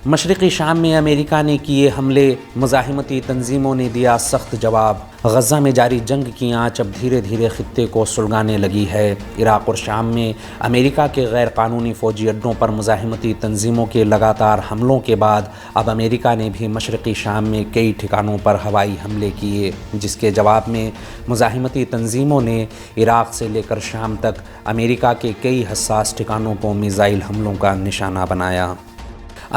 مشرقی شام میں امریکہ نے کیے حملے، مزاحمتی تنظیموں نے دیا سخت جواب۔ غزہ میں جاری جنگ کی آنچ اب دھیرے دھیرے خطے کو سلگانے لگی ہے۔ عراق اور شام میں امریکہ کے غیر قانونی فوجی اڈوں پر مزاحمتی تنظیموں کے لگاتار حملوں کے بعد اب امریکہ نے بھی مشرقی شام میں کئی ٹھکانوں پر ہوائی حملے کیے، جس کے جواب میں مزاحمتی تنظیموں نے عراق سے لے کر شام تک امریکہ کے کئی حساس ٹھکانوں کو میزائل حملوں کا نشانہ بنایا۔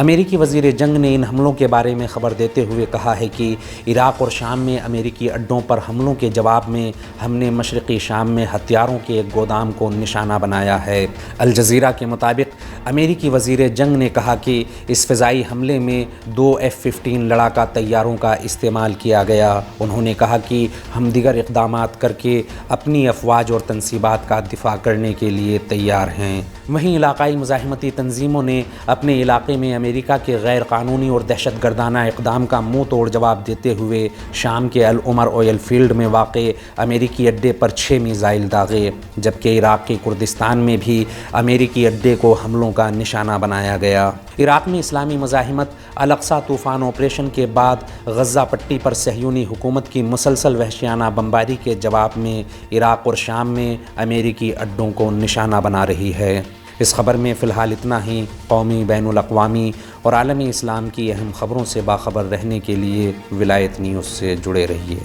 امریکی وزیر جنگ نے ان حملوں کے بارے میں خبر دیتے ہوئے کہا ہے کہ عراق اور شام میں امریکی اڈوں پر حملوں کے جواب میں ہم نے مشرقی شام میں ہتھیاروں کے ایک گودام کو نشانہ بنایا ہے۔ الجزیرہ کے مطابق امریکی وزیر جنگ نے کہا کہ اس فضائی حملے میں 2 F-15 لڑاکا طیاروں کا استعمال کیا گیا۔ انہوں نے کہا کہ ہم دیگر اقدامات کر کے اپنی افواج اور تنصیبات کا دفاع کرنے کے لیے تیار ہیں۔ وہیں علاقائی مزاحمتی تنظیموں نے اپنے علاقے میں امریکہ کے غیر قانونی اور دہشت گردانہ اقدام کا منہ توڑ جواب دیتے ہوئے شام کے العمر آئل فیلڈ میں واقع امریکی اڈے پر 6 میزائل داغے، جبکہ عراق کے کردستان میں بھی امریکی اڈے کو حملوں کا نشانہ بنایا گیا۔ عراق میں اسلامی مزاحمت الاقصی طوفان آپریشن کے بعد غزہ پٹی پر صہیونی حکومت کی مسلسل وحشیانہ بمباری کے جواب میں عراق اور شام میں امریکی اڈوں کو نشانہ بنا رہی ہے۔ اس خبر میں فی الحال اتنا ہی۔ قومی، بین الاقوامی اور عالمی اسلام کی اہم خبروں سے باخبر رہنے کے لیے ولایت نیوز سے جڑے رہیے۔